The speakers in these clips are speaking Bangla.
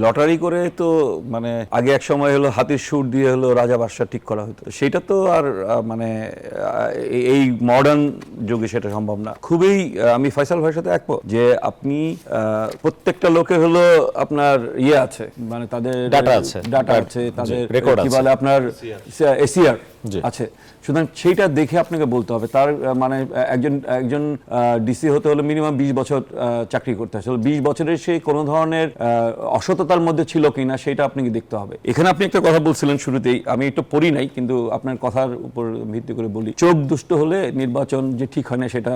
লটারি করে তো মানে আগে এক সময় হলো হাতির সুর দিয়ে হলো রাজা বাদশা ঠিক করা হতো, সেটা তো আর মানে এই মডার্ন যুগে সেটা সম্ভব না। খুবই আমি ফয়সাল ভাইয়ের সাথে একমত যে আপনি প্রত্যেকটা লোকের হলো আপনার ইয়ে আছে, মানে তাদের ডাটা আছে, তাদের কি বলে আপনার এসিআর আছে, সুতরাং সেইটা দেখে আপনাকে বলতে হবে। তার মানে একজন ডিসি হতে হলে মিনিমাম 20 বছর চাকরি করতে হয়। 20 বছরের সেই কোনো ধরনের অসততার মধ্যে ছিল কিনা সেটা আপনাকে দেখতে হবে। এখানে আপনি একটা কথা বলছিলেন শুরুতেই, আমি একটু পড়ি নাই কিন্তু আপনার কথার উপর ভিত্তি করে বলি, চোখ দুষ্ট হলে নির্বাচন যে ঠিক হয় না সেটা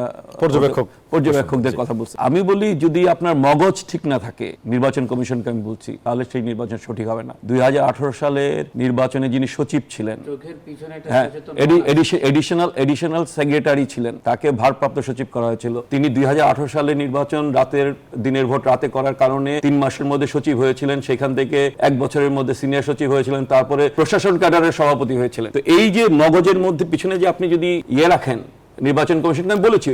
পর্যবেক্ষকদের কথা বলছি। আমি বলি যদি আপনার মগজ ঠিক না থাকে, নির্বাচন কমিশনকে আমি বলছি, তাহলে সেই নির্বাচন সঠিক হবে না। 2018 সালের নির্বাচনে যিনি সচিব ছিলেন, এডিশনাল সেক্রেটারি ছিলেন, তাকে ভারপ্রাপ্ত সচিব করা হয়েছিল। তিনি 2018 সালে নির্বাচন দিনের ভোট রাতে করার কারণে 3 মাসের মধ্যে সচিব হয়েছিলেন, সেখান থেকে 1 বছরের মধ্যে সিনিয়র সচিব হয়েছিলেন, তারপরে প্রশাসন ক্যাডারের সভাপতি হয়েছিলেন। তো এই যে মগজের মধ্যে পিছনে যে আপনি যদি ইয়ে রাখেন, নির্বাচন কমিশনকে আমি বলেছি,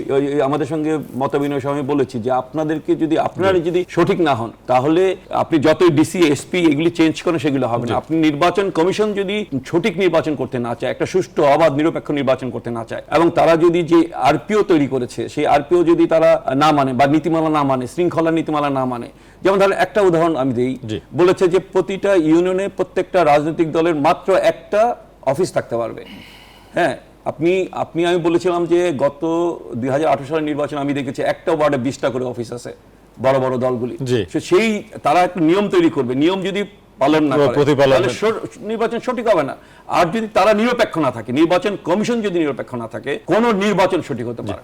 আমাদের সঙ্গে মত বিনিময় সময় বলেছি যে আপনাদেরকে যদি আপনারা যদি সঠিক না হন, তাহলে আপনি যতই ডিসি এসপি এগুলি চেঞ্জ করেন সেগুলো হবে না। আপনি নির্বাচন কমিশন যদি সঠিক নির্বাচন করতে না চায়, একটা সুষ্ঠু অবাধ নিরপেক্ষ নির্বাচন করতে না চায়, এবং তারা যদি যে আরপিও তৈরি করেছে সেই আরপিও যদি তারা না মানে বা নীতিমালা না মানে, শৃঙ্খলা নীতিমালা না মানে, যেমন ধরেন একটা উদাহরণ আমি দিই, বলেছে যে প্রতিটা ইউনিয়নে প্রত্যেকটা রাজনৈতিক দলের মাত্র একটা অফিস থাকতে পারবে। হ্যাঁ, আমি বলেছিলাম যে গত 2018 সালের নির্বাচন আমি দেখেছি একটা ওয়ার্ডে 20টা করে অফিস আছে বড় বড় দলগুলি। সেই তারা একটা নিয়ম তৈরি করবে, নিয়ম যদি পালন না করে তাহলে নির্বাচন সঠিক হবে না। আর যদি তারা নিরপেক্ষ না থাকে, নির্বাচন কমিশন যদি নিরপেক্ষ না থাকে, কোন নির্বাচন সঠিক হতে পারে।